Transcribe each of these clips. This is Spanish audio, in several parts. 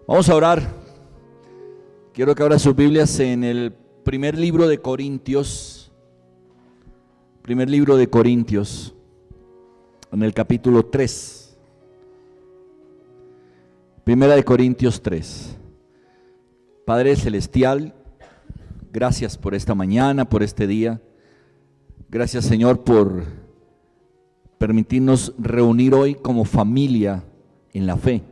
Vamos a orar. Quiero que abra sus Biblias en el primer libro de Corintios. Primer libro de Corintios, en el capítulo 3. Primera de Corintios 3. Padre Celestial, gracias por esta mañana, por este día. Gracias, Señor, por permitirnos reunir hoy como familia en la fe.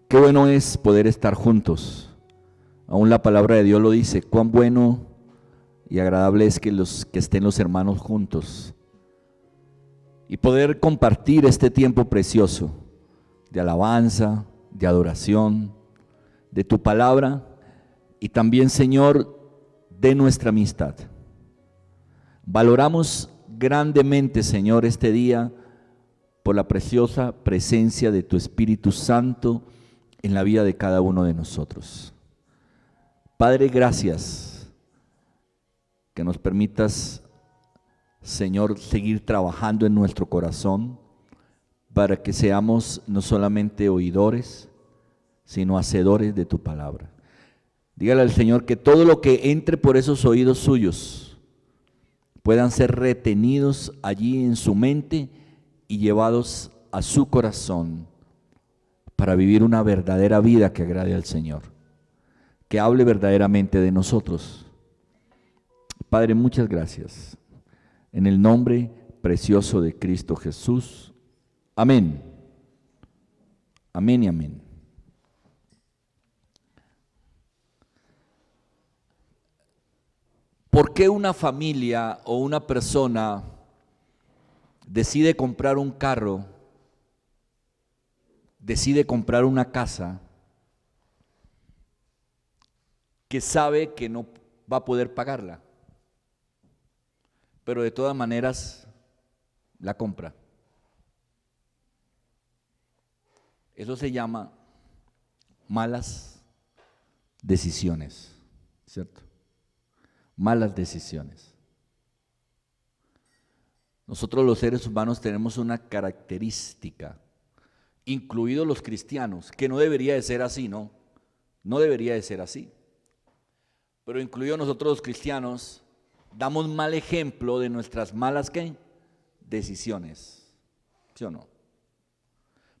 Qué bueno es poder estar juntos. Aún la palabra de Dios lo dice, cuán bueno y agradable es que estén los hermanos juntos. Y poder compartir este tiempo precioso de alabanza, de adoración, de tu palabra y también, Señor, de nuestra amistad. Valoramos grandemente, Señor, este día por la preciosa presencia de tu Espíritu Santo en la vida de cada uno de nosotros. Padre, gracias que nos permitas, Señor, seguir trabajando en nuestro corazón para que seamos no solamente oidores, sino hacedores de tu palabra. Dígale al Señor que todo lo que entre por esos oídos suyos puedan ser retenidos allí en su mente y llevados a su corazón para vivir una verdadera vida que agrade al Señor, que hable verdaderamente de nosotros. Padre, muchas gracias. En el nombre precioso de Cristo Jesús. Amén. Amén y amén. ¿Por qué una familia o una persona decide comprar un carro, decide comprar una casa que sabe que no va a poder pagarla, pero de todas maneras la compra? Eso se llama malas decisiones, ¿cierto? Malas decisiones. Nosotros los seres humanos tenemos una característica, incluidos los cristianos, que no debería de ser así, ¿no? No debería de ser así. Pero incluidos nosotros los cristianos, damos mal ejemplo de nuestras malas, ¿qué? Decisiones, ¿sí o no?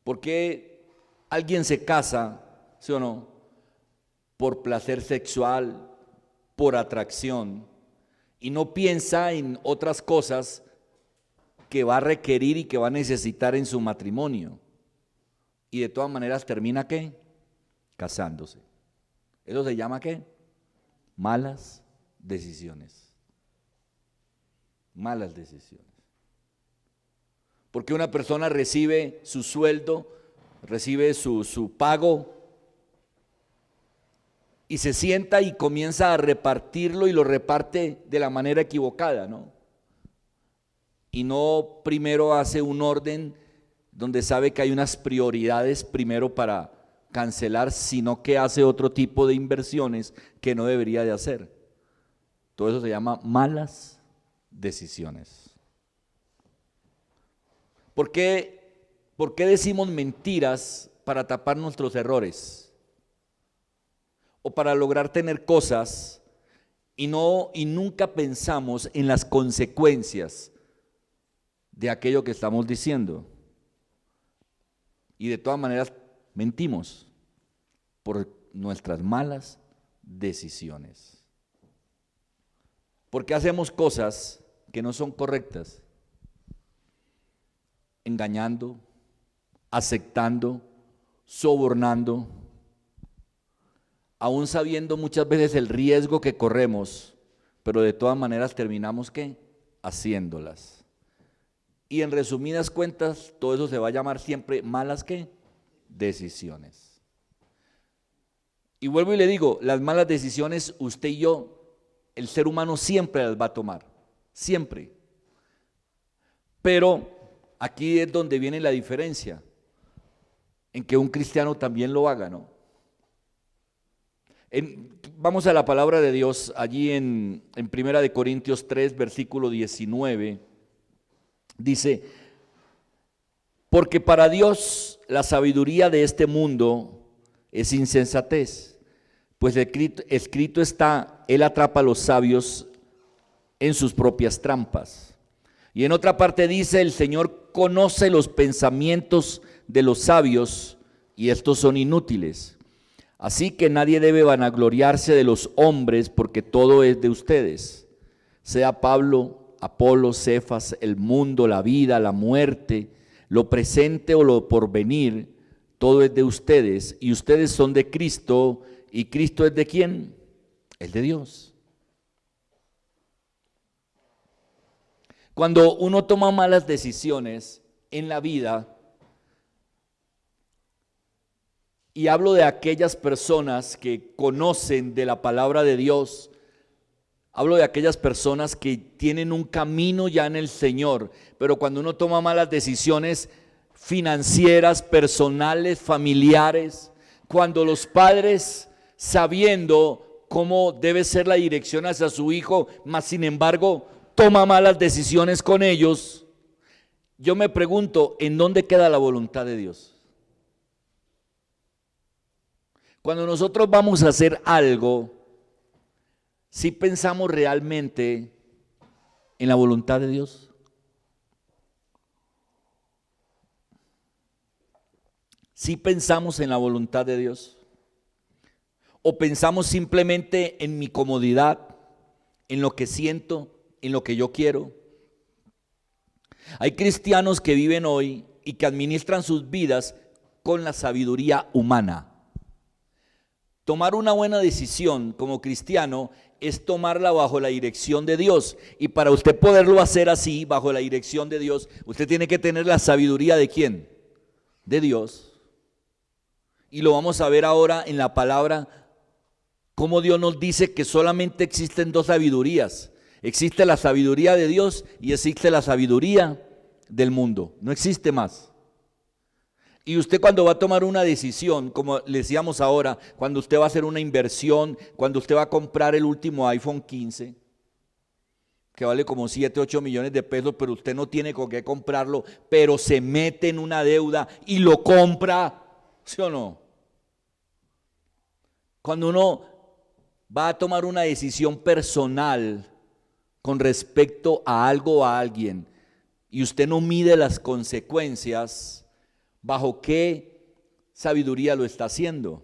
¿Por qué alguien se casa, sí o no? Por placer sexual, por atracción, y no piensa en otras cosas que va a requerir y que va a necesitar en su matrimonio? Y de todas maneras termina, ¿qué? Casándose. ¿Eso se llama qué? Malas decisiones. Malas decisiones. Porque una persona recibe su sueldo, recibe su pago y se sienta y comienza a repartirlo y lo reparte de la manera equivocada, ¿no? Y no primero hace un orden donde sabe que hay unas prioridades primero para cancelar, sino que hace otro tipo de inversiones que no debería de hacer. Todo eso se llama malas decisiones. ¿Por qué decimos mentiras para tapar nuestros errores? O para lograr tener cosas y nunca pensamos en las consecuencias de aquello que estamos diciendo. Y de todas maneras mentimos por nuestras malas decisiones. Porque hacemos cosas que no son correctas, engañando, aceptando, sobornando, aún sabiendo muchas veces el riesgo que corremos, pero de todas maneras terminamos, ¿qué? Haciéndolas. Y en resumidas cuentas, todo eso se va a llamar siempre malas, ¿qué? Decisiones. Y vuelvo y le digo, las malas decisiones, usted y yo, el ser humano siempre las va a tomar, siempre. Pero aquí es donde viene la diferencia, en que un cristiano también lo haga, ¿no? Vamos a la palabra de Dios, allí en Primera de Corintios 3, versículo 19, dice: Porque para Dios la sabiduría de este mundo es insensatez, pues escrito está, Él atrapa a los sabios en sus propias trampas. Y en otra parte dice, el Señor conoce los pensamientos de los sabios y estos son inútiles. Así que nadie debe vanagloriarse de los hombres, porque todo es de ustedes, sea Pablo, Apolo, Cefas, el mundo, la vida, la muerte, lo presente o lo porvenir, todo es de ustedes, y ustedes son de Cristo, y Cristo es de ¿quién? Es de Dios. Cuando uno toma malas decisiones en la vida, y hablo de aquellas personas que conocen de la palabra de Dios, hablo de aquellas personas que tienen un camino ya en el Señor, pero cuando uno toma malas decisiones financieras, personales, familiares, cuando los padres, sabiendo cómo debe ser la dirección hacia su hijo, mas sin embargo toma malas decisiones con ellos, yo me pregunto, ¿en dónde queda la voluntad de Dios? Cuando nosotros vamos a hacer algo, ¿sí pensamos realmente en la voluntad de Dios? ¿Sí pensamos en la voluntad de Dios? ¿O pensamos simplemente en mi comodidad, en lo que siento, en lo que yo quiero? Hay cristianos que viven hoy y que administran sus vidas con la sabiduría humana. Tomar una buena decisión como cristiano es tomarla bajo la dirección de Dios, y para usted poderlo hacer así, bajo la dirección de Dios, usted tiene que tener la sabiduría ¿de quién? De Dios. Y lo vamos a ver ahora en la palabra, cómo Dios nos dice que solamente existen dos sabidurías. Existe la sabiduría de Dios y existe la sabiduría del mundo, no existe más. Y usted cuando va a tomar una decisión, como le decíamos ahora, cuando usted va a hacer una inversión, cuando usted va a comprar el último iPhone 15, que vale como 7, 8 millones de pesos, pero usted no tiene con qué comprarlo, pero se mete en una deuda y lo compra, ¿sí o no? Cuando uno va a tomar una decisión personal con respecto a algo o a alguien, y usted no mide las consecuencias, ¿bajo qué sabiduría lo está haciendo?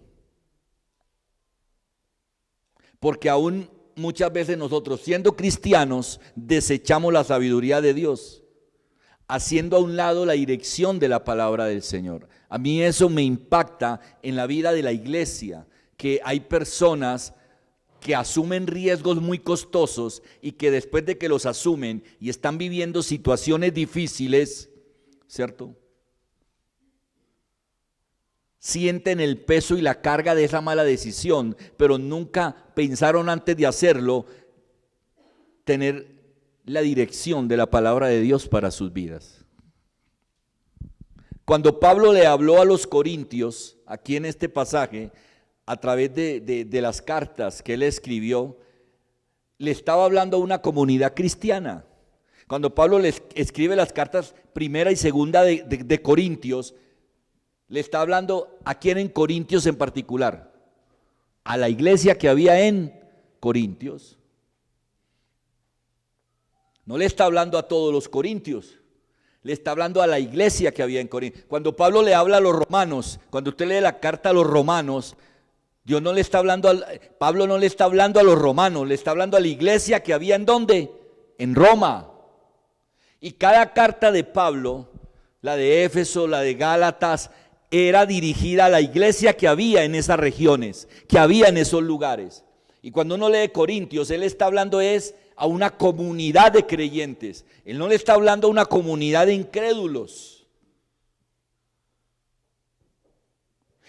Porque aún muchas veces nosotros, siendo cristianos, desechamos la sabiduría de Dios, haciendo a un lado la dirección de la palabra del Señor. A mí eso me impacta en la vida de la iglesia, que hay personas que asumen riesgos muy costosos y que después de que los asumen y están viviendo situaciones difíciles, ¿cierto?, sienten el peso y la carga de esa mala decisión, pero nunca pensaron antes de hacerlo tener la dirección de la palabra de Dios para sus vidas. Cuando Pablo le habló a los corintios, aquí en este pasaje, a través de las cartas que él escribió, le estaba hablando a una comunidad cristiana. Cuando Pablo les escribe las cartas primera y segunda de Corintios, le está hablando a quién en Corintios en particular, a la iglesia que había en Corintios. No le está hablando a todos los corintios, le está hablando a la iglesia que había en Corintios. Cuando Pablo le habla a los romanos, cuando usted lee la carta a los romanos, Dios no le está hablando, Pablo no le está hablando a los romanos, le está hablando a la iglesia que había ¿en dónde? En Roma. Y cada carta de Pablo, la de Éfeso, la de Gálatas, era dirigida a la iglesia que había en esas regiones, que había en esos lugares. Y cuando uno lee Corintios, él está hablando es a una comunidad de creyentes. Él no le está hablando a una comunidad de incrédulos.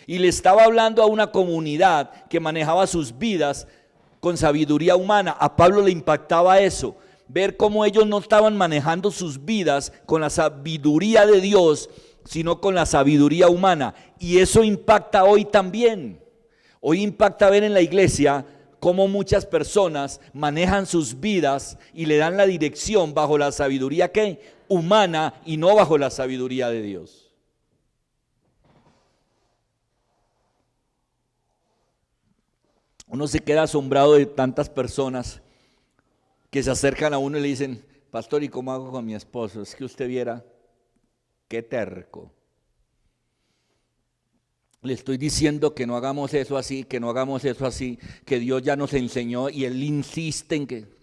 Y le estaba hablando a una comunidad que manejaba sus vidas con sabiduría humana. A Pablo le impactaba eso, ver cómo ellos no estaban manejando sus vidas con la sabiduría de Dios, sino con la sabiduría humana. Y eso impacta hoy también. Hoy impacta ver en la iglesia cómo muchas personas manejan sus vidas y le dan la dirección bajo la sabiduría ¿qué? Humana, y no bajo la sabiduría de Dios. Uno se queda asombrado de tantas personas que se acercan a uno y le dicen, pastor, ¿y cómo hago con mi esposo? Es que usted viera qué terco. Le estoy diciendo que no hagamos eso así, que no hagamos eso así, que Dios ya nos enseñó y él insiste en que...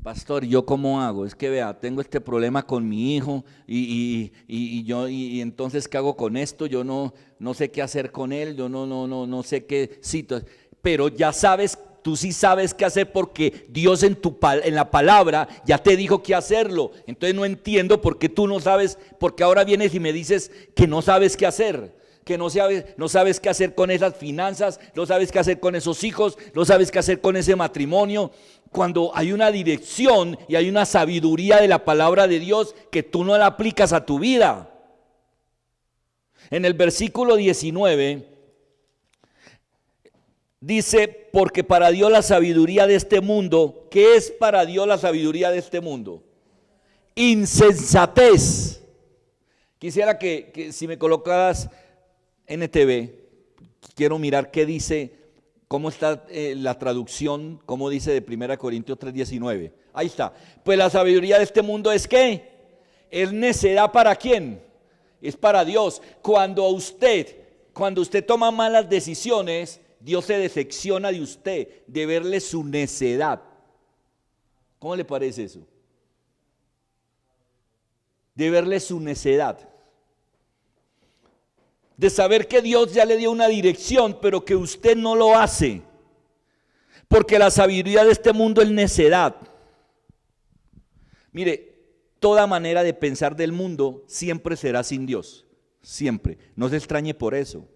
Pastor, ¿yo cómo hago? Es que vea, tengo este problema con mi hijo y entonces ¿qué hago con esto? Yo no sé qué hacer con él, yo no sé qué cito. Pero ya sabes, tú sí sabes qué hacer porque Dios en la palabra ya te dijo qué hacerlo. Entonces no entiendo por qué tú no sabes, porque ahora vienes y me dices que no sabes qué hacer. Que no sabes qué hacer con esas finanzas, no sabes qué hacer con esos hijos, no sabes qué hacer con ese matrimonio, cuando hay una dirección y hay una sabiduría de la palabra de Dios que tú no la aplicas a tu vida. En el versículo 19 dice, porque para Dios la sabiduría de este mundo, ¿qué es para Dios la sabiduría de este mundo? Insensatez. Quisiera que si me colocaras NTV, quiero mirar qué dice, cómo está la traducción, cómo dice de 1 Corintios 3:19. Ahí está. Pues la sabiduría de este mundo es ¿qué? ¿Es necedad para quién? Es para Dios. Cuando usted toma malas decisiones, Dios se decepciona de usted, de verle su necedad. ¿Cómo le parece eso? De verle su necedad. De saber que Dios ya le dio una dirección, pero que usted no lo hace. Porque la sabiduría de este mundo es necedad. Mire, toda manera de pensar del mundo siempre será sin Dios. Siempre. No se extrañe por eso.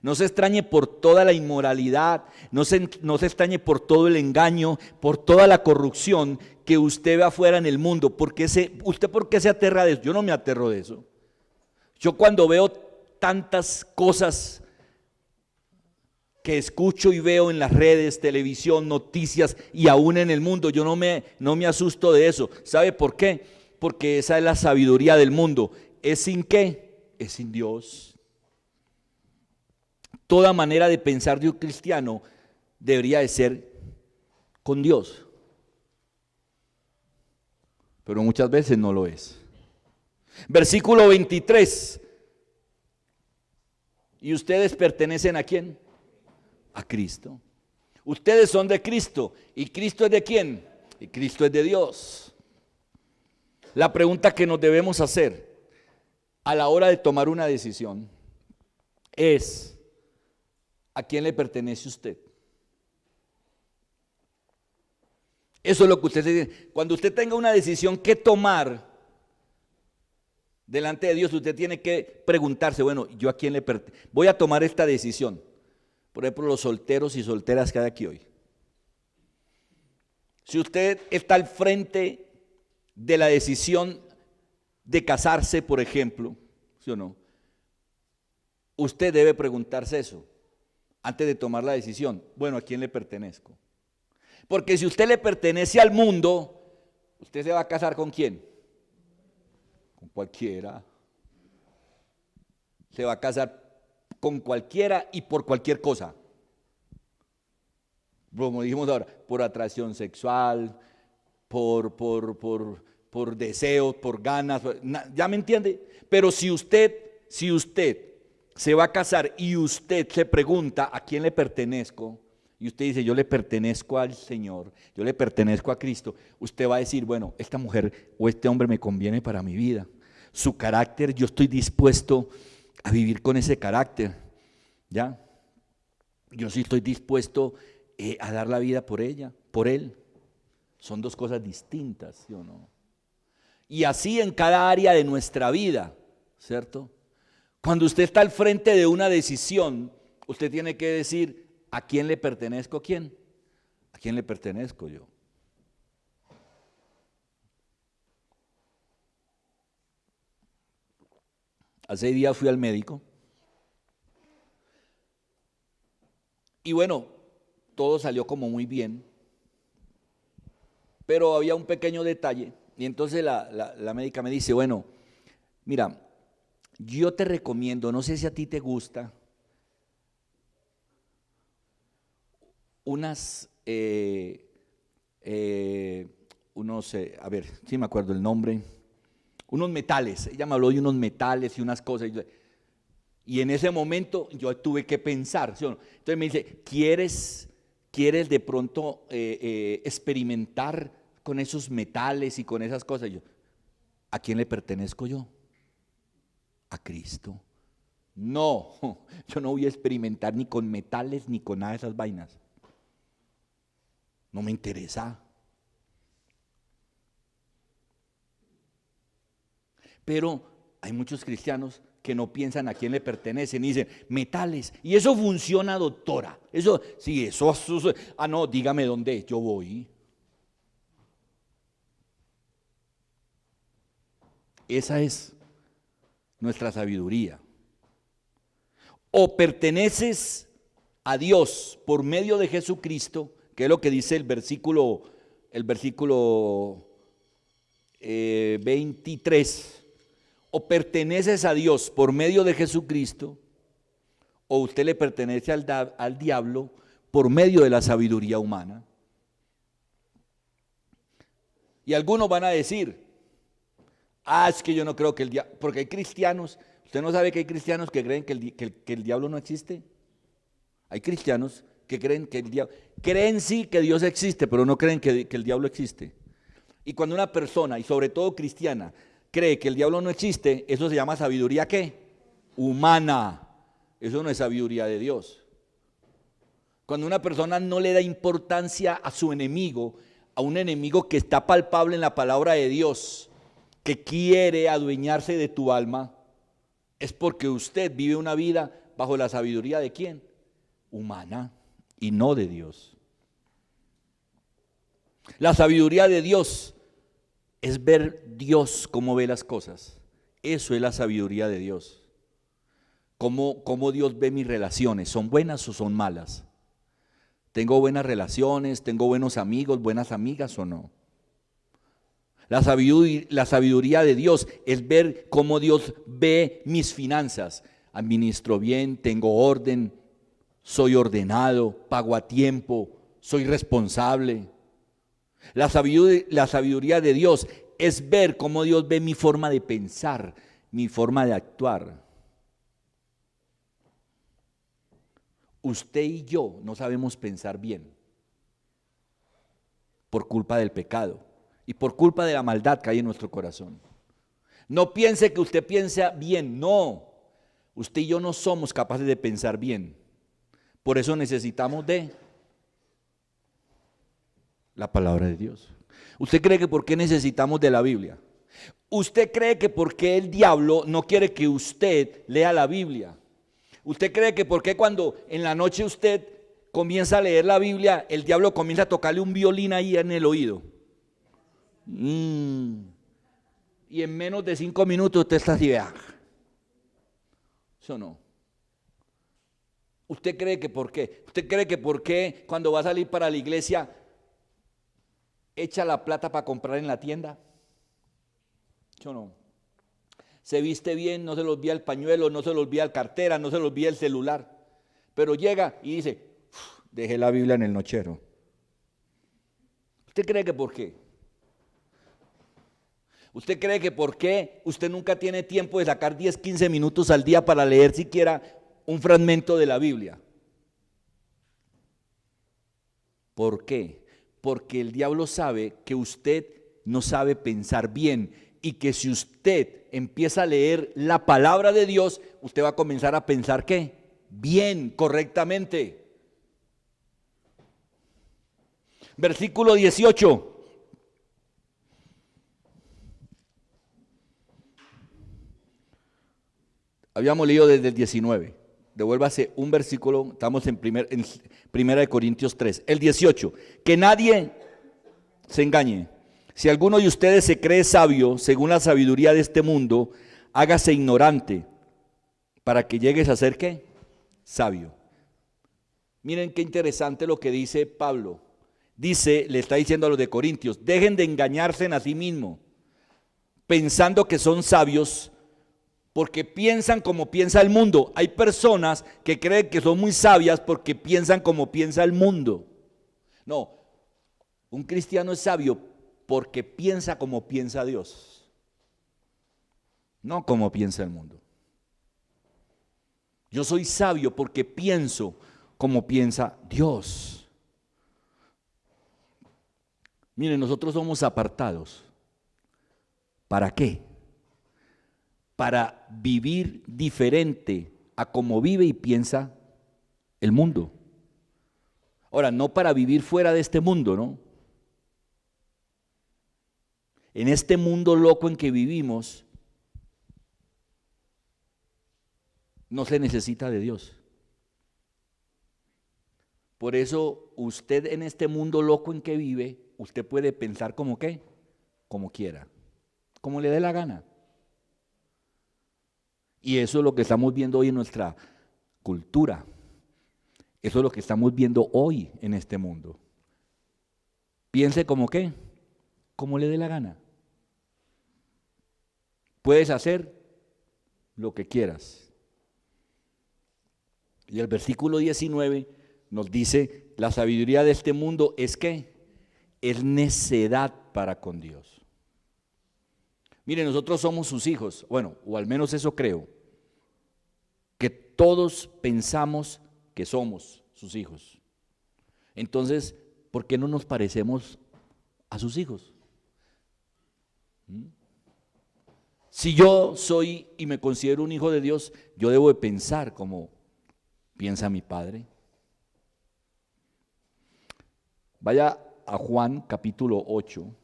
No se extrañe por toda la inmoralidad, no se extrañe por todo el engaño, por toda la corrupción que usted ve afuera en el mundo. ¿Usted por qué se aterra de eso? Yo no me aterro de eso. Yo cuando veo tantas cosas que escucho y veo en las redes, televisión, noticias y aún en el mundo, yo no me asusto de eso. ¿Sabe por qué? Porque esa es la sabiduría del mundo. ¿Es sin qué? Es sin Dios. Toda manera de pensar de un cristiano debería de ser con Dios. Pero muchas veces no lo es. Versículo 23. ¿Y ustedes pertenecen a quién? A Cristo. Ustedes son de Cristo. ¿Y Cristo es de quién? Y Cristo es de Dios. La pregunta que nos debemos hacer a la hora de tomar una decisión es: ¿a quién le pertenece usted? Eso es lo que usted dice. Cuando usted tenga una decisión que tomar delante de Dios, usted tiene que preguntarse, bueno, ¿yo a quién le pertenezco? Voy a tomar esta decisión. Por ejemplo, los solteros y solteras que hay aquí hoy. Si usted está al frente de la decisión de casarse, por ejemplo, ¿sí o no? Usted debe preguntarse eso antes de tomar la decisión. Bueno, ¿a quién le pertenezco? Porque si usted le pertenece al mundo, ¿usted se va a casar con quién? Con cualquiera. Se va a casar con cualquiera y por cualquier cosa. Como dijimos ahora, por atracción sexual, por deseos, por ganas, ¿ya me entiende? Pero si usted se va a casar y usted se pregunta ¿a quién le pertenezco? Y usted dice, yo le pertenezco al Señor, yo le pertenezco a Cristo. Usted va a decir, bueno, esta mujer o este hombre me conviene para mi vida. Su carácter, yo estoy dispuesto a vivir con ese carácter. ¿Ya? Yo sí estoy dispuesto a dar la vida por ella, por él. Son dos cosas distintas, ¿sí o no? Y así en cada área de nuestra vida, ¿cierto? Cuando usted está al frente de una decisión, usted tiene que decir, ¿a quién le pertenezco? ¿Quién? ¿A quién le pertenezco yo? Hace días fui al médico y bueno, todo salió como muy bien, pero había un pequeño detalle y entonces la médica me dice, bueno, mira, yo te recomiendo, no sé si a ti te gusta, unas, a ver, sí me acuerdo el nombre, unos metales. Ella me habló de unos metales y unas cosas. Y en ese momento yo tuve que pensar, ¿sí o no? Entonces me dice, ¿quieres de pronto experimentar con esos metales y con esas cosas? Y yo, ¿a quién le pertenezco yo? A Cristo. No, yo no voy a experimentar ni con metales ni con nada de esas vainas. No me interesa. Pero hay muchos cristianos que no piensan a quién le pertenecen y dicen, metales, y eso funciona, doctora. Eso, sí, eso, no, dígame dónde, yo voy. Esa es nuestra sabiduría. O perteneces a Dios por medio de Jesucristo, que es lo que dice el versículo 23, o perteneces a Dios por medio de Jesucristo, o usted le pertenece al diablo por medio de la sabiduría humana. Y algunos van a decir, es que yo no creo que el diablo, porque hay cristianos, usted no sabe que hay cristianos que creen que el diablo no existe. Hay cristianos que creen que el diablo, creen sí que Dios existe, pero no creen que el diablo existe. Y cuando una persona, y sobre todo cristiana, cree que el diablo no existe, eso se llama sabiduría ¿qué? Humana. Eso no es sabiduría de Dios. Cuando una persona no le da importancia a su enemigo, a un enemigo que está palpable en la palabra de Dios, que quiere adueñarse de tu alma, es porque usted vive una vida bajo la sabiduría ¿de quién? Humana y no de Dios. La sabiduría de Dios es ver Dios cómo ve las cosas. Eso es la sabiduría de Dios. Cómo Dios ve mis relaciones, ¿son buenas o son malas? ¿Tengo buenas relaciones? ¿Tengo buenos amigos, buenas amigas o no? La sabiduría de Dios es ver cómo Dios ve mis finanzas. Administro bien, tengo orden, soy ordenado, pago a tiempo, soy responsable. La sabiduría de Dios es ver cómo Dios ve mi forma de pensar, mi forma de actuar. Usted y yo no sabemos pensar bien por culpa del pecado y por culpa de la maldad que hay en nuestro corazón. No piense que usted piensa bien, no. Usted y yo no somos capaces de pensar bien. Por eso necesitamos de la palabra de Dios. ¿Usted cree que por qué necesitamos de la Biblia? ¿Usted cree que por qué el diablo no quiere que usted lea la Biblia? ¿Usted cree que por qué cuando en la noche usted comienza a leer la Biblia, el diablo comienza a tocarle un violín ahí en el oído? Y en menos de 5 minutos usted está así, vea. ¿Sí o no? ¿Usted cree que por qué? ¿Usted cree que por qué cuando va a salir para la iglesia echa la plata para comprar en la tienda? ¿Sí o no? Se viste bien, no se le olvida el pañuelo, no se le olvida la cartera, no se le olvida el celular. Pero llega y dice, dejé la Biblia en el nochero. ¿Usted cree que por qué? ¿Usted cree que por qué usted nunca tiene tiempo de sacar 10, 15 minutos al día para leer siquiera un fragmento de la Biblia? ¿Por qué? Porque el diablo sabe que usted no sabe pensar bien y que si usted empieza a leer la palabra de Dios, usted va a comenzar a pensar ¿qué? Bien, correctamente. Versículo 18. Habíamos leído desde el 19. Devuélvase un versículo, estamos en Primera de Corintios 3. El 18. Que nadie se engañe. Si alguno de ustedes se cree sabio, según la sabiduría de este mundo, hágase ignorante, para que llegues a ser ¿qué? Sabio. Miren qué interesante lo que dice Pablo. Dice, le está diciendo a los de Corintios, dejen de engañarse a sí mismos, pensando que son sabios, porque piensan como piensa el mundo. Hay personas que creen que son muy sabias porque piensan como piensa el mundo. No, un cristiano es sabio porque piensa como piensa Dios, no como piensa el mundo. Yo soy sabio porque pienso como piensa Dios. Miren, nosotros somos apartados. ¿Para qué? Para vivir diferente a como vive y piensa el mundo. Ahora, no para vivir fuera de este mundo, ¿no? En este mundo loco en que vivimos, no se necesita de Dios. Por eso usted en este mundo loco en que vive, usted puede pensar como qué, como quiera, como le dé la gana. Y eso es lo que estamos viendo hoy en nuestra cultura. Eso es lo que estamos viendo hoy en este mundo. Piense como qué, como le dé la gana. Puedes hacer lo que quieras. Y el versículo 19 nos dice, la sabiduría de este mundo es ¿qué? Es necedad para con Dios. Mire, nosotros somos sus hijos, bueno, o al menos eso creo, que todos pensamos que somos sus hijos. Entonces, ¿por qué no nos parecemos a sus hijos? Si yo soy y me considero un hijo de Dios, yo debo de pensar como piensa mi Padre. Vaya a Juan capítulo 8.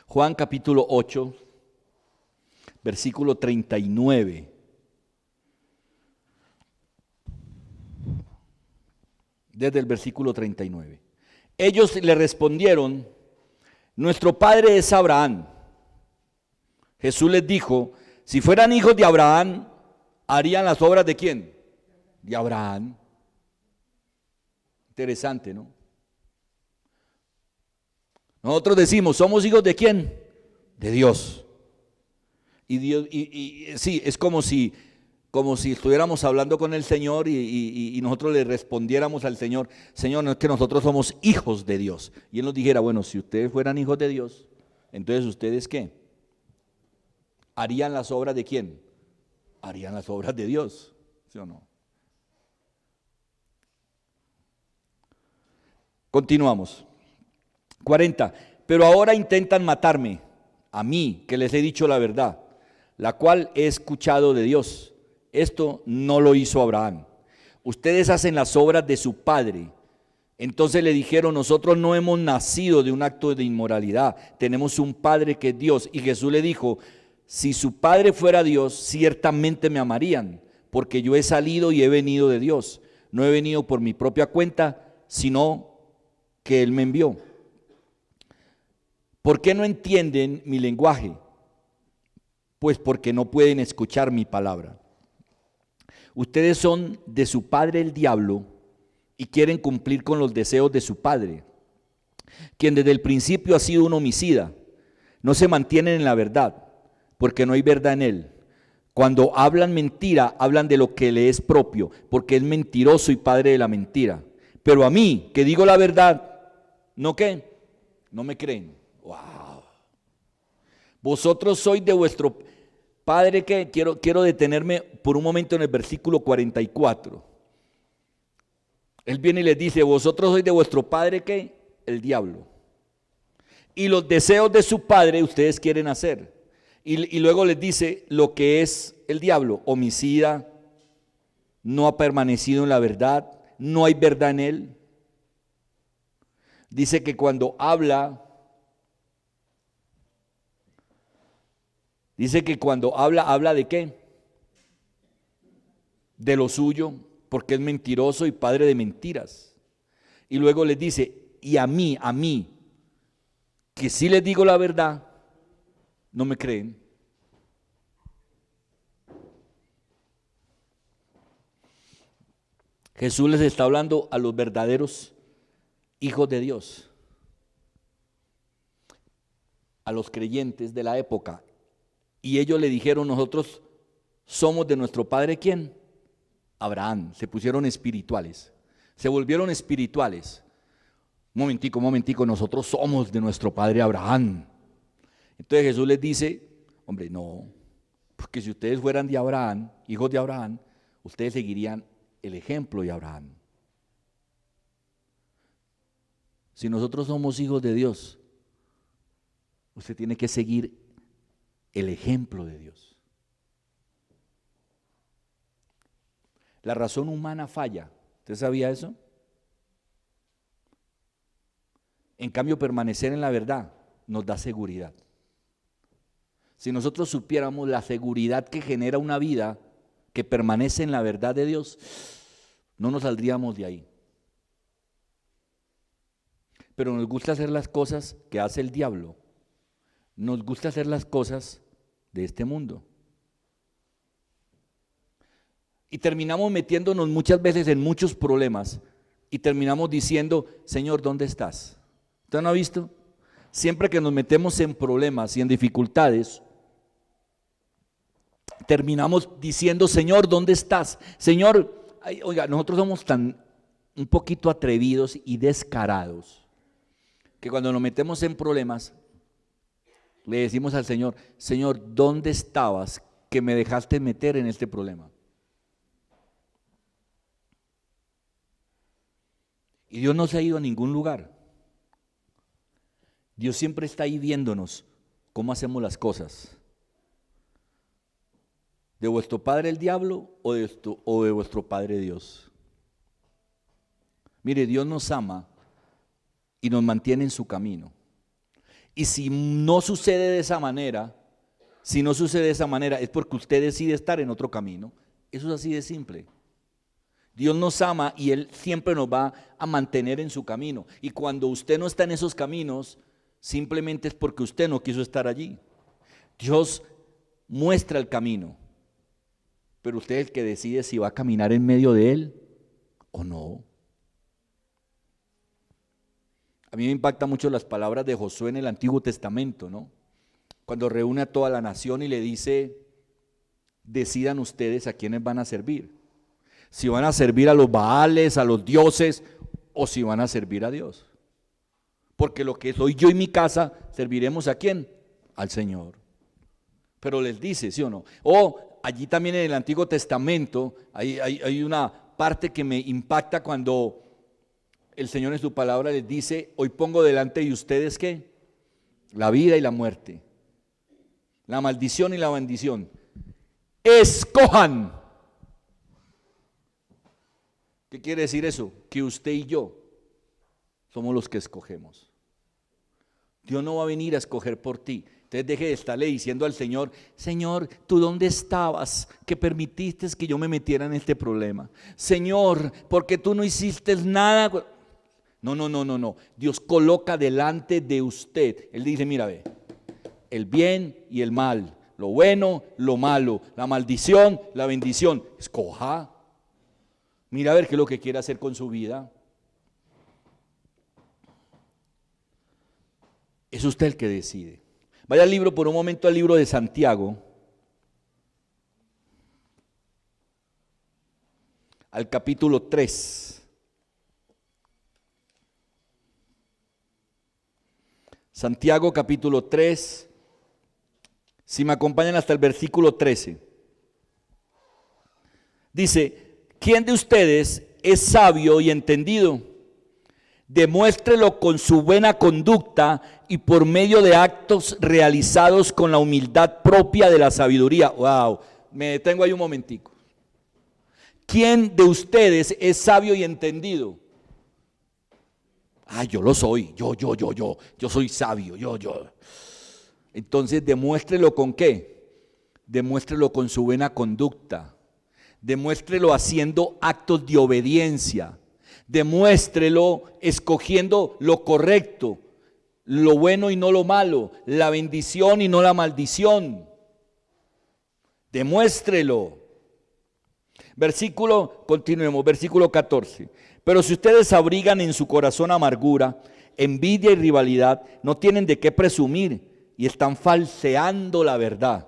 Juan capítulo 8, versículo 39. Desde el versículo 39. Ellos le respondieron, nuestro padre es Abraham. Jesús les dijo, si fueran hijos de Abraham, ¿harían las obras de quién? De Abraham. Interesante, ¿no? Nosotros decimos, ¿somos hijos de quién? De Dios. Y Dios, sí, es como si estuviéramos hablando con el Señor y nosotros le respondiéramos al Señor, Señor, no es que nosotros somos hijos de Dios. Y Él nos dijera, bueno, si ustedes fueran hijos de Dios, entonces ¿ustedes qué? ¿Harían las obras de quién? Harían las obras de Dios, ¿sí o no? Continuamos. 40. Pero ahora intentan matarme, a mí, que les he dicho la verdad, la cual he escuchado de Dios. Esto no lo hizo Abraham. Ustedes hacen las obras de su padre. Entonces le dijeron, nosotros no hemos nacido de un acto de inmoralidad, tenemos un padre que es Dios. Y Jesús le dijo, si su padre fuera Dios, ciertamente me amarían, porque yo he salido y he venido de Dios. No he venido por mi propia cuenta, sino que Él me envió. ¿Por qué no entienden mi lenguaje? Pues porque no pueden escuchar mi palabra. Ustedes son de su padre el diablo y quieren cumplir con los deseos de su padre, quien desde el principio ha sido un homicida. No se mantienen en la verdad, porque no hay verdad en él. Cuando hablan mentira, hablan de lo que le es propio, porque es mentiroso y padre de la mentira. Pero a mí, que digo la verdad, ¿no qué? No me creen. Wow. Vosotros sois de vuestro padre que quiero detenerme por un momento en el versículo 44. Él viene y les dice, vosotros sois de vuestro padre que el diablo. Y los deseos de su padre ustedes quieren hacer. Y luego les dice lo que es el diablo, homicida, no ha permanecido en la verdad, no hay verdad en él. Dice que cuando habla, habla de qué? De lo suyo, porque es mentiroso y padre de mentiras. Y luego les dice, y a mí, que si les digo la verdad, no me creen. Jesús les está hablando a los verdaderos hijos de Dios. a los creyentes de la época. Y ellos le dijeron, nosotros somos de nuestro padre, ¿quién? Abraham. Se pusieron espirituales, se volvieron espirituales. Momentico, nosotros somos de nuestro padre Abraham. Entonces Jesús les dice, hombre, no, porque si ustedes fueran de Abraham, hijos de Abraham, ustedes seguirían el ejemplo de Abraham. Si nosotros somos hijos de Dios, usted tiene que seguir el ejemplo de Dios. La razón humana falla. ¿Usted sabía eso? En cambio, permanecer en la verdad nos da seguridad. Si nosotros supiéramos la seguridad que genera una vida que permanece en la verdad de Dios, no nos saldríamos de ahí. Pero nos gusta hacer las cosas que hace el diablo. Nos gusta hacer las cosas de este mundo. Y terminamos metiéndonos muchas veces en muchos problemas y terminamos diciendo, Señor, ¿dónde estás? ¿Usted no ha visto? Siempre que nos metemos en problemas y en dificultades, terminamos diciendo, Señor, ¿dónde estás? Señor, oiga, nosotros somos tan un poquito atrevidos y descarados que cuando nos metemos en problemas, le decimos al Señor, Señor, ¿dónde estabas que me dejaste meter en este problema? Y Dios no se ha ido a ningún lugar. Dios siempre está ahí viéndonos cómo hacemos las cosas. ¿De vuestro padre el diablo o de vuestro padre Dios? Mire, Dios nos ama y nos mantiene en su camino. Y si no sucede de esa manera, es porque usted decide estar en otro camino. Eso es así de simple. Dios nos ama y Él siempre nos va a mantener en su camino. Y cuando usted no está en esos caminos, simplemente es porque usted no quiso estar allí. Dios muestra el camino, pero usted es el que decide si va a caminar en medio de él o no. A mí me impacta mucho las palabras de Josué en el Antiguo Testamento, ¿no? Cuando reúne a toda la nación y le dice, decidan ustedes a quiénes van a servir. Si van a servir a los Baales, a los dioses, o si van a servir a Dios. Porque lo que soy yo y mi casa, serviremos a quién, al Señor. Pero les dice, ¿sí o no? O allí también en el Antiguo Testamento hay una parte que me impacta cuando el Señor en su palabra les dice, hoy pongo delante de ustedes ¿qué? La vida y la muerte, la maldición y la bendición. Escojan. ¿Qué quiere decir eso? Que usted y yo somos los que escogemos. Dios no va a venir a escoger por ti. Entonces deje de estarle diciendo al Señor, Señor, ¿tú dónde estabas que permitiste que yo me metiera en este problema? Señor, ¿por qué tú no hiciste nada? No. Dios coloca delante de usted. Él dice, mira, ve, el bien y el mal, lo bueno, lo malo, la maldición, la bendición. Escoja. Mira a ver qué es lo que quiere hacer con su vida. Es usted el que decide. Vaya al libro por un momento, al libro de Santiago, al capítulo 3. Santiago capítulo 3, si me acompañan hasta el versículo 13. Dice, ¿quién de ustedes es sabio y entendido? Demuéstrelo con su buena conducta y por medio de actos realizados con la humildad propia de la sabiduría. Wow, me detengo ahí un momentico. ¿Quién de ustedes es sabio y entendido? Yo lo soy, yo soy sabio, yo. Entonces demuéstrelo con qué? Demuéstrelo con su buena conducta. Demuéstrelo haciendo actos de obediencia. Demuéstrelo escogiendo lo correcto, lo bueno y no lo malo, la bendición y no la maldición. Demuéstrelo. Continuemos, versículo 14. Pero si ustedes abrigan en su corazón amargura, envidia y rivalidad, no tienen de qué presumir, y están falseando la verdad.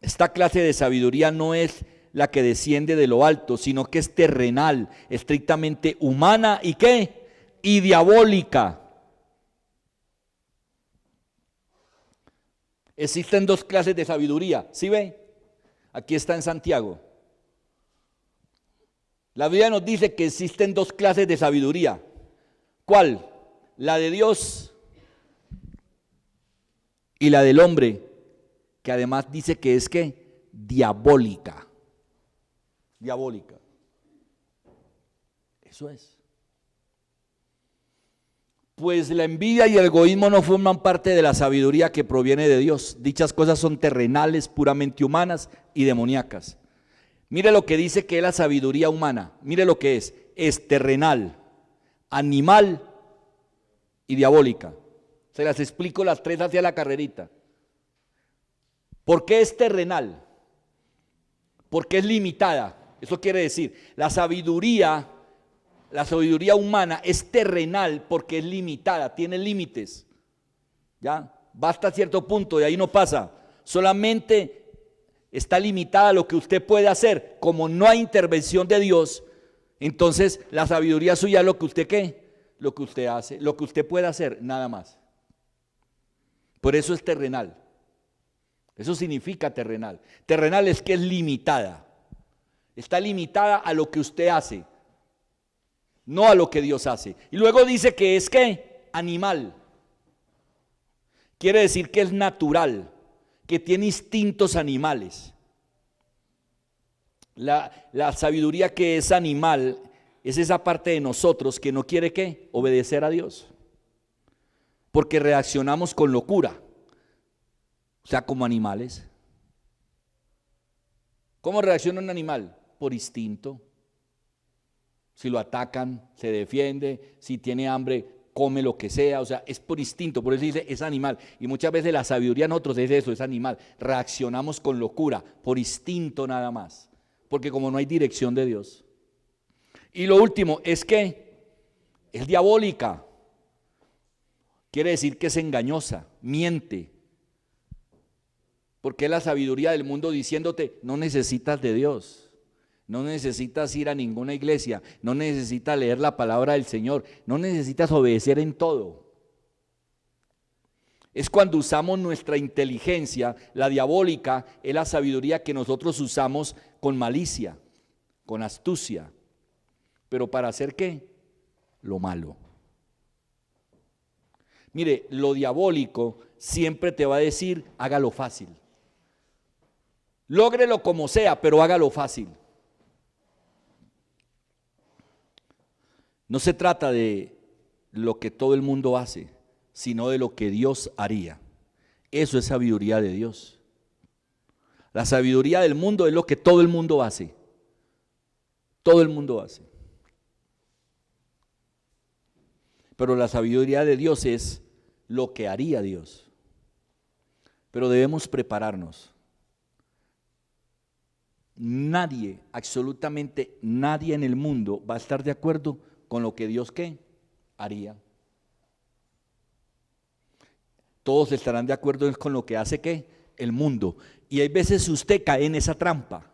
Esta clase de sabiduría no es la que desciende de lo alto, sino que es terrenal, estrictamente humana y ¿qué? Y diabólica. Existen dos clases de sabiduría, ¿sí ven? Aquí está en Santiago. La Biblia nos dice que existen dos clases de sabiduría. ¿Cuál? La de Dios y la del hombre, que además dice que es ¿qué? Diabólica. Diabólica. Eso es. Pues la envidia y el egoísmo no forman parte de la sabiduría que proviene de Dios. Dichas cosas son terrenales, puramente humanas y demoníacas. Mire lo que dice que es la sabiduría humana. Mire lo que es terrenal, animal y diabólica. Se las explico las tres hacia la carrerita. ¿Por qué es terrenal? Porque es limitada. Eso quiere decir, la sabiduría humana es terrenal porque es limitada, tiene límites. ¿Ya? Va hasta cierto punto, de ahí no pasa. Solamente está limitada a lo que usted puede hacer. Como no hay intervención de Dios, entonces la sabiduría suya es lo que usted ¿qué? Lo que usted hace, lo que usted puede hacer, nada más. Por eso es terrenal. Eso significa terrenal. Terrenal es que es limitada. Está limitada a lo que usted hace, no a lo que Dios hace. Y luego dice que es ¿qué? Animal. Quiere decir que es natural, que tiene instintos animales. La sabiduría que es animal es esa parte de nosotros que no quiere ¿qué? Obedecer a Dios. Porque reaccionamos con locura, o sea, como animales. ¿Cómo reacciona un animal? Por instinto. Si lo atacan, se defiende. Si tiene hambre, come lo que sea. O sea, es por instinto. Por eso dice, es animal. Y muchas veces la sabiduría en nosotros es eso, es animal. Reaccionamos con locura, por instinto nada más. Porque como no hay dirección de Dios. Y lo último es que es diabólica. Quiere decir que es engañosa, miente. Porque es la sabiduría del mundo diciéndote, no necesitas de Dios. No necesitas ir a ninguna iglesia, no necesitas leer la palabra del Señor, no necesitas obedecer en todo. Es cuando usamos nuestra inteligencia, la diabólica, es la sabiduría que nosotros usamos con malicia, con astucia. ¿Pero para hacer qué? Lo malo. Mire, lo diabólico siempre te va a decir, hágalo fácil. Lógrelo como sea, pero hágalo fácil. No se trata de lo que todo el mundo hace, sino de lo que Dios haría. Eso es sabiduría de Dios. La sabiduría del mundo es lo que todo el mundo hace. Todo el mundo hace. Pero la sabiduría de Dios es lo que haría Dios. Pero debemos prepararnos. Nadie, absolutamente nadie en el mundo va a estar de acuerdo con lo que Dios ¿qué? Haría. Todos estarán de acuerdo con lo que hace ¿qué? El mundo. Y hay veces usted cae en esa trampa.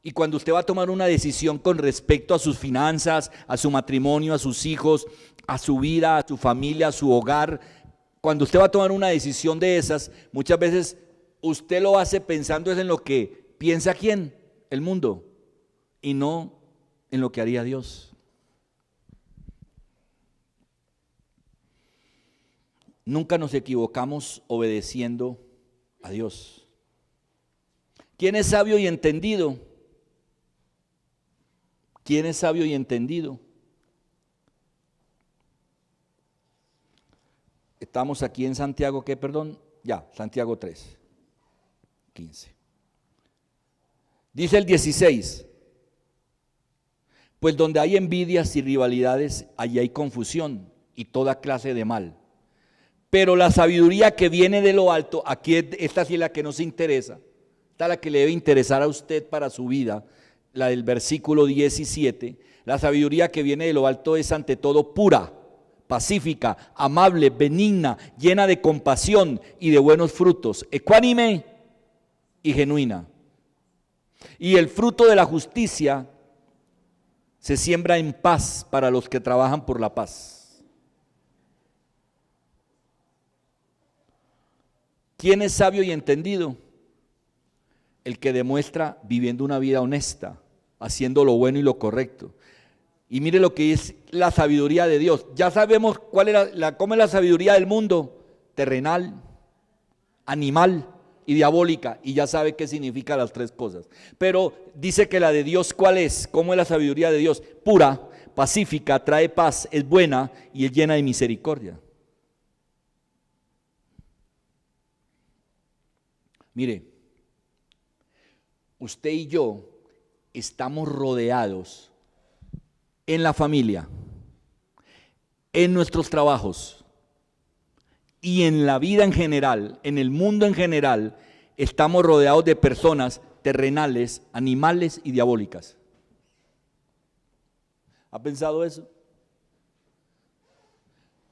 Y cuando usted va a tomar una decisión con respecto a sus finanzas, a su matrimonio, a sus hijos, a su vida, a su familia, a su hogar, cuando usted va a tomar una decisión de esas, muchas veces usted lo hace pensando en lo que piensa ¿quién? El mundo, y no en lo que haría Dios. Nunca nos equivocamos obedeciendo a Dios. ¿Quién es sabio y entendido? ¿Quién es sabio y entendido? Estamos aquí en Santiago, ¿qué? Perdón, ya, Santiago 3, 15. Dice el 16, pues donde hay envidias y rivalidades, allí hay confusión y toda clase de mal. Pero la sabiduría que viene de lo alto, aquí esta sí es la que nos interesa, esta es la que le debe interesar a usted para su vida, la del versículo 17, la sabiduría que viene de lo alto es ante todo pura, pacífica, amable, benigna, llena de compasión y de buenos frutos, ecuánime y genuina. Y el fruto de la justicia se siembra en paz para los que trabajan por la paz. ¿Quién es sabio y entendido? El que demuestra viviendo una vida honesta, haciendo lo bueno y lo correcto. Y mire lo que es la sabiduría de Dios. Ya sabemos cuál es cómo es la sabiduría del mundo: terrenal, animal y diabólica. Y ya sabe qué significa las tres cosas. Pero dice que la de Dios, ¿cuál es? ¿Cómo es la sabiduría de Dios? Pura, pacífica, trae paz, es buena y es llena de misericordia. Mire, usted y yo estamos rodeados en la familia, en nuestros trabajos y en la vida en general, en el mundo en general, estamos rodeados de personas terrenales, animales y diabólicas. ¿Ha pensado eso?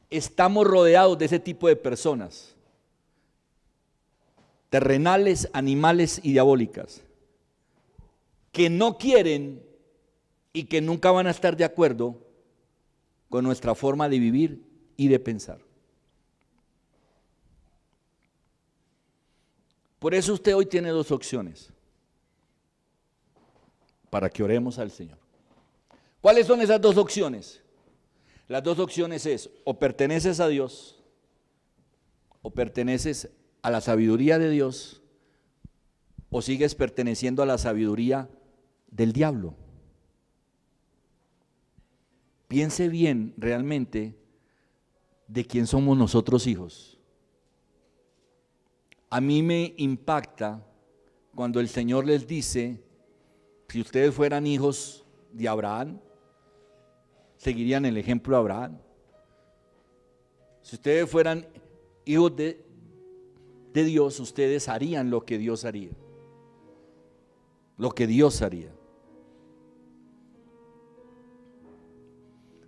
Estamos rodeados de ese tipo de personas, terrenales, animales y diabólicas, que no quieren y que nunca van a estar de acuerdo con nuestra forma de vivir y de pensar. Por eso usted hoy tiene dos opciones para que oremos al Señor. ¿Cuáles son esas dos opciones? Las dos opciones es: o perteneces a Dios, o perteneces a la sabiduría de Dios, o sigues perteneciendo a la sabiduría del diablo. Piense bien realmente de quién somos nosotros hijos. A mí me impacta cuando el Señor les dice: si ustedes fueran hijos de Abraham, seguirían el ejemplo de Abraham. Si ustedes fueran hijos de Dios, ustedes harían lo que Dios haría. Lo que Dios haría.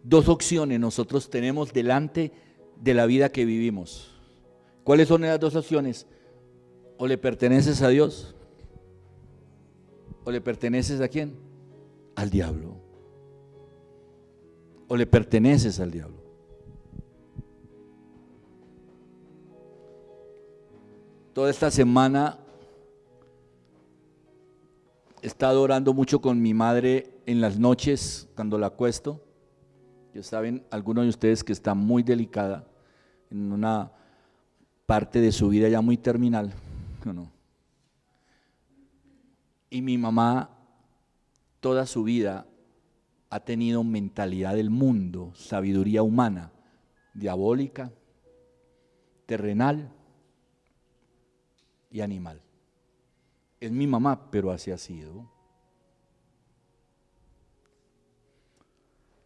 Dos opciones nosotros tenemos delante de la vida que vivimos. ¿Cuáles son esas dos opciones? O le perteneces a Dios, o le perteneces ¿a quién? Al diablo. O le perteneces al diablo. Toda esta semana he estado orando mucho con mi madre en las noches cuando la acuesto. Ya saben, algunos de ustedes que está muy delicada, en una parte de su vida ya muy terminal, ¿no? Y mi mamá toda su vida ha tenido mentalidad del mundo, sabiduría humana, diabólica, terrenal y animal. Es mi mamá, pero así ha sido.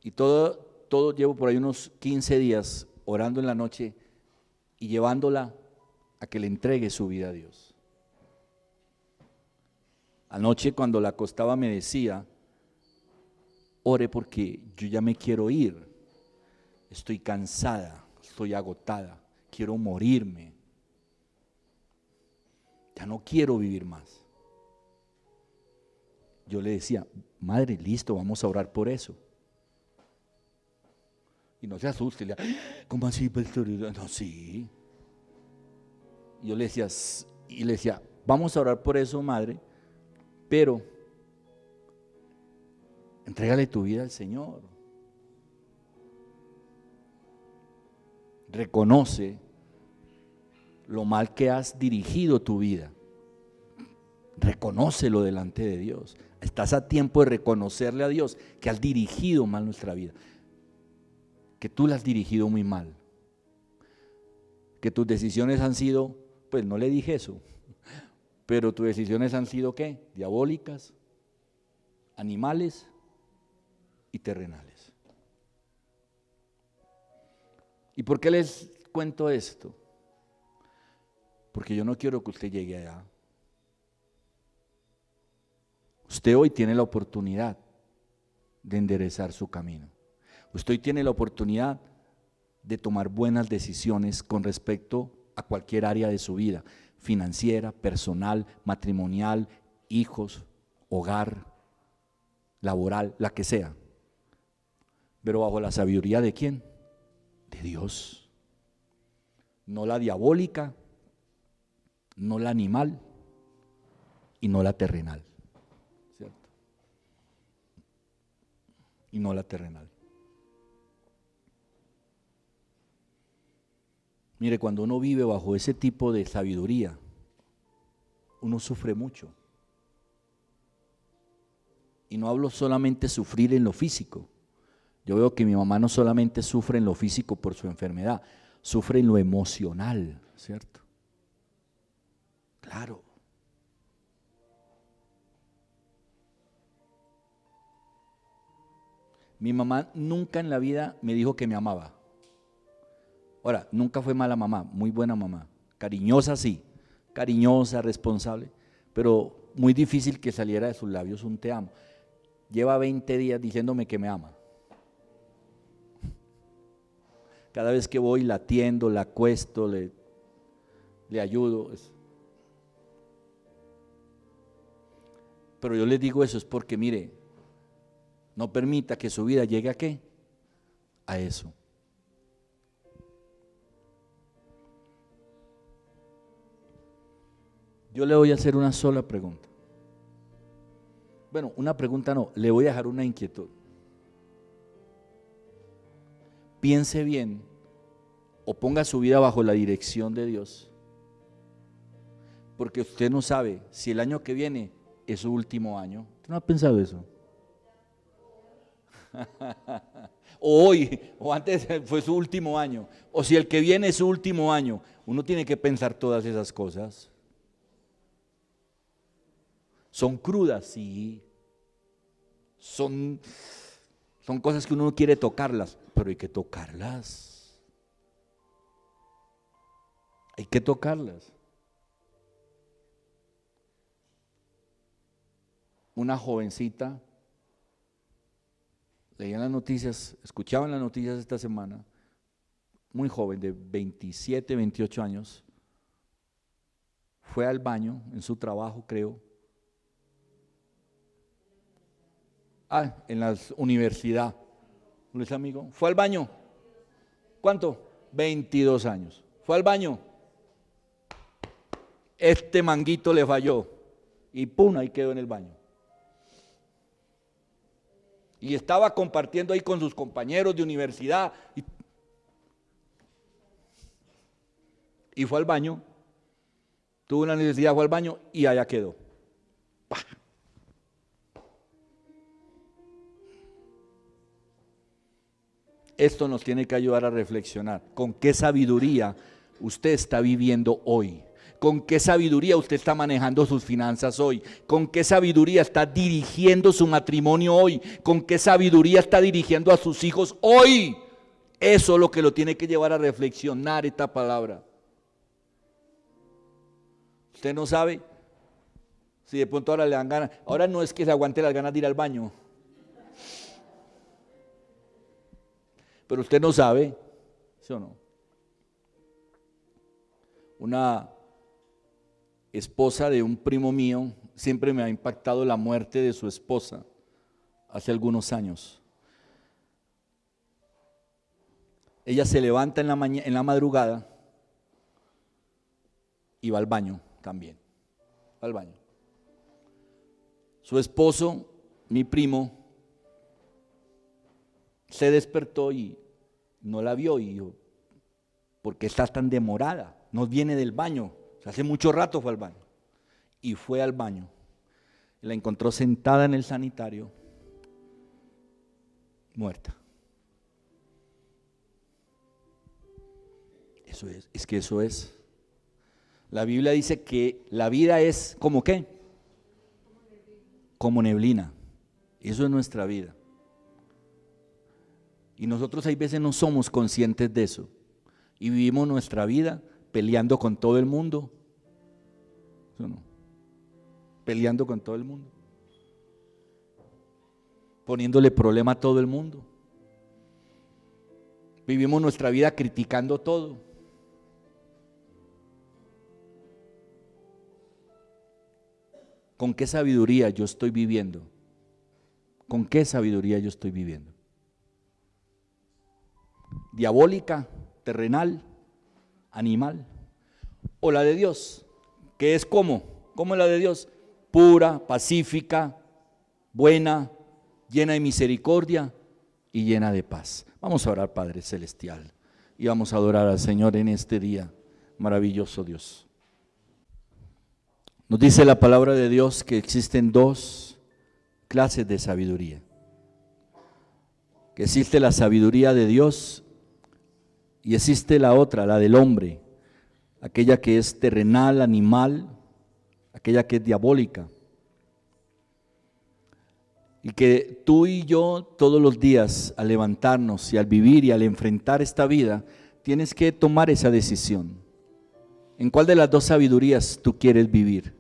Y todo llevo por ahí unos 15 días orando en la noche y llevándola a que le entregue su vida a Dios. Anoche cuando la acostaba me decía: ore porque yo ya me quiero ir, estoy cansada, estoy agotada, quiero morirme, ya no quiero vivir más. Yo le decía: madre, listo, vamos a orar por eso. Y no se asuste, ¿cómo así, pastor? No, sí. Yo le decía, vamos a orar por eso, madre, pero entrégale tu vida al Señor. Reconoce lo mal que has dirigido tu vida. Reconócelo delante de Dios. Estás a tiempo de reconocerle a Dios que has dirigido mal nuestra vida, que tú la has dirigido muy mal, que tus decisiones han sido, pues no le dije eso, pero tus decisiones han sido ¿qué? Diabólicas, animales y terrenales. ¿Y por qué les cuento esto? Porque yo no quiero que usted llegue allá. Usted hoy tiene la oportunidad de enderezar su camino. Usted hoy tiene la oportunidad de tomar buenas decisiones con respecto a cualquier área de su vida, financiera, personal, matrimonial, hijos, hogar, laboral, la que sea. Pero bajo la sabiduría ¿de quién? De Dios. No la diabólica, no la animal y no la terrenal, ¿cierto? Y no la terrenal. Mire, cuando uno vive bajo ese tipo de sabiduría, uno sufre mucho. Y no hablo solamente sufrir en lo físico. Yo veo que mi mamá no solamente sufre en lo físico por su enfermedad, sufre en lo emocional, ¿cierto? Claro. Mi mamá nunca en la vida me dijo que me amaba. Ahora, nunca fue mala mamá, muy buena mamá. Cariñosa sí, cariñosa, responsable, pero muy difícil que saliera de sus labios un te amo. Lleva 20 días diciéndome que me ama. Cada vez que voy la atiendo, la acuesto, le ayudo. Pero yo les digo eso es porque, mire, no permita que su vida llegue ¿a qué? A eso. Yo le voy a hacer una sola pregunta. Bueno, una pregunta no, le voy a dejar una inquietud. Piense bien o ponga su vida bajo la dirección de Dios, porque usted no sabe si el año que viene es su último año. ¿Usted no ha pensado eso? O hoy, o antes fue su último año, o si el que viene es su último año. Uno tiene que pensar todas esas cosas. Son crudas, sí. Son cosas que uno no quiere tocarlas, pero hay que tocarlas. Hay que tocarlas. Una jovencita, leían las noticias, escuchaban las noticias esta semana, muy joven, de 27, 28 años, fue al baño en su trabajo, creo. En la universidad. ¿No es amigo? Fue al baño. ¿Cuánto? 22 años. Fue al baño. Este manguito le falló. Y pum, ahí quedó en el baño. Y estaba compartiendo ahí con sus compañeros de universidad. Y fue al baño. Tuvo una necesidad, fue al baño y allá quedó. ¡Pah! Esto nos tiene que ayudar a reflexionar. ¿Con qué sabiduría usted está viviendo hoy? ¿Con qué sabiduría usted está manejando sus finanzas hoy? ¿Con qué sabiduría está dirigiendo su matrimonio hoy? ¿Con qué sabiduría está dirigiendo a sus hijos hoy? Eso es lo que lo tiene que llevar a reflexionar esta palabra. Usted no sabe si de pronto ahora le dan ganas. Ahora no es que se aguante las ganas de ir al baño. Pero usted no sabe, ¿sí o no? Una esposa de un primo mío, siempre me ha impactado la muerte de su esposa hace algunos años. Ella se levanta en la madrugada y va al baño también, va al baño. Su esposo, mi primo, se despertó y no la vio y dijo, ¿por qué estás tan demorada? No viene del baño. Hace mucho rato fue al baño. Y fue al baño. La encontró sentada en el sanitario, muerta. Eso es que eso es. La Biblia dice que la vida es ¿como qué? Como neblina. Eso es nuestra vida. Y nosotros hay veces no somos conscientes de eso. Y vivimos nuestra vida peleando con todo el mundo. ¿Sí no? Peleando con todo el mundo. Poniéndole problema a todo el mundo. Vivimos nuestra vida criticando todo. ¿Con qué sabiduría yo estoy viviendo? ¿Con qué sabiduría yo estoy viviendo? ¿Diabólica, terrenal, animal? ¿O la de Dios? ¿Que es cómo? ¿Cómo es la de Dios? Pura, pacífica, buena, llena de misericordia y llena de paz. Vamos a orar, Padre Celestial, y vamos a adorar al Señor en este día. Maravilloso Dios. Nos dice la palabra de Dios que existen dos clases de sabiduría. Que existe la sabiduría de Dios y existe la otra, la del hombre, aquella que es terrenal, animal, aquella que es diabólica. Y que tú y yo todos los días al levantarnos y al vivir y al enfrentar esta vida, tienes que tomar esa decisión. ¿En cuál de las dos sabidurías tú quieres vivir?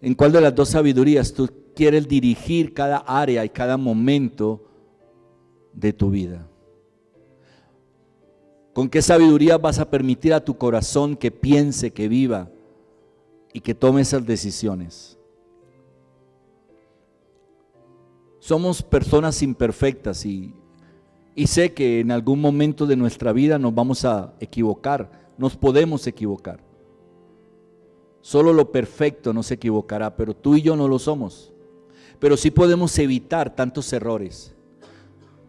¿En cuál de las dos sabidurías tú quieres dirigir cada área y cada momento de tu vida? ¿Con qué sabiduría vas a permitir a tu corazón que piense, que viva y que tome esas decisiones? Somos personas imperfectas y sé que en algún momento de nuestra vida nos vamos a equivocar, nos podemos equivocar. Solo lo perfecto no se equivocará, pero tú y yo no lo somos. Pero sí podemos evitar tantos errores.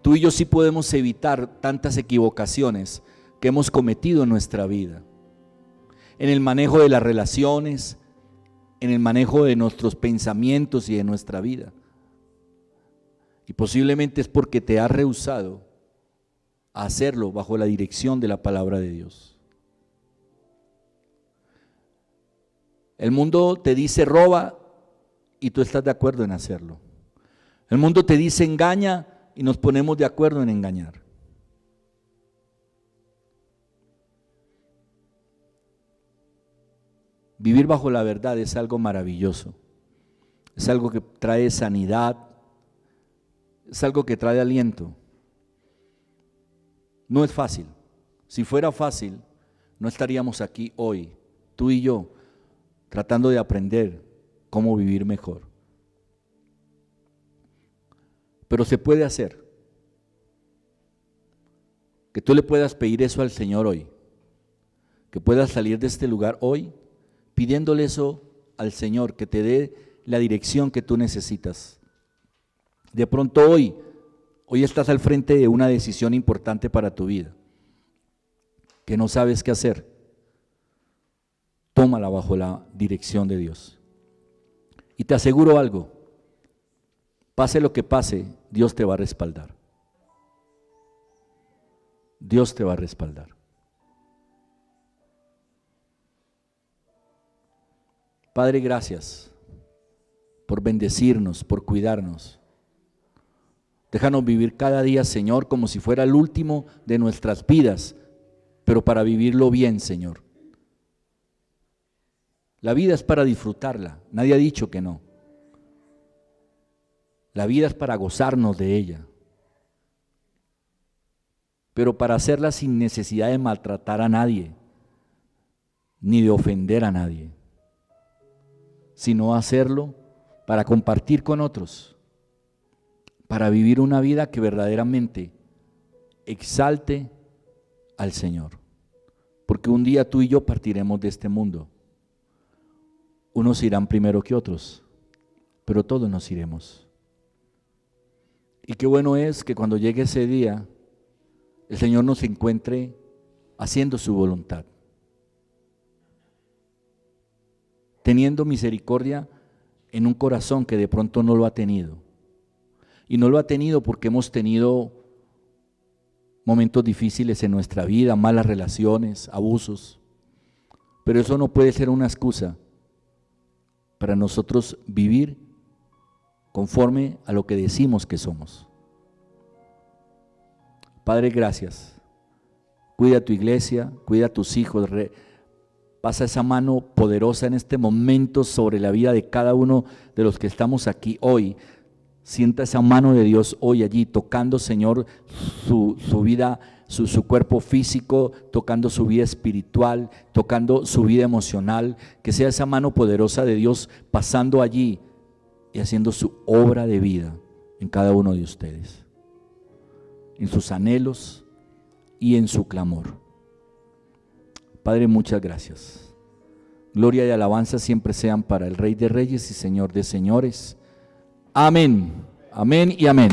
Tú y yo sí podemos evitar tantas equivocaciones que hemos cometido en nuestra vida. En el manejo de las relaciones, en el manejo de nuestros pensamientos y de nuestra vida. Y posiblemente es porque te has rehusado a hacerlo bajo la dirección de la palabra de Dios. El mundo te dice roba y tú estás de acuerdo en hacerlo. El mundo te dice engaña y nos ponemos de acuerdo en engañar. Vivir bajo la verdad es algo maravilloso. Es algo que trae sanidad. Es algo que trae aliento. No es fácil. Si fuera fácil, no estaríamos aquí hoy, tú y yo, tratando de aprender cómo vivir mejor. Pero se puede hacer. Que tú le puedas pedir eso al Señor hoy. Que puedas salir de este lugar hoy pidiéndole eso al Señor, que te dé la dirección que tú necesitas. De pronto hoy estás al frente de una decisión importante para tu vida, que no sabes qué hacer. Tómala bajo la dirección de Dios. Y te aseguro algo, pase lo que pase, Dios te va a respaldar. Dios te va a respaldar. Padre, gracias por bendecirnos, por cuidarnos. Déjanos vivir cada día, Señor, como si fuera el último de nuestras vidas, pero para vivirlo bien, Señor. La vida es para disfrutarla, nadie ha dicho que no. La vida es para gozarnos de ella, pero para hacerla sin necesidad de maltratar a nadie, ni de ofender a nadie, sino hacerlo para compartir con otros, para vivir una vida que verdaderamente exalte al Señor. Porque un día tú y yo partiremos de este mundo. Unos irán primero que otros, pero todos nos iremos. Y qué bueno es que cuando llegue ese día, el Señor nos encuentre haciendo su voluntad, teniendo misericordia en un corazón que de pronto no lo ha tenido. Y no lo ha tenido porque hemos tenido momentos difíciles en nuestra vida, malas relaciones, abusos. Pero eso no puede ser una excusa para nosotros vivir conforme a lo que decimos que somos. Padre, gracias. Cuida a tu iglesia, cuida a tus hijos. Pasa esa mano poderosa en este momento sobre la vida de cada uno de los que estamos aquí hoy. Sienta esa mano de Dios hoy allí, tocando, Señor, su vida, su cuerpo físico, tocando su vida espiritual, tocando su vida emocional. Que sea esa mano poderosa de Dios pasando allí y haciendo su obra de vida en cada uno de ustedes, en sus anhelos y en su clamor. Padre, muchas gracias. Gloria y alabanza siempre sean para el Rey de Reyes y Señor de Señores. Amén, amén y amén.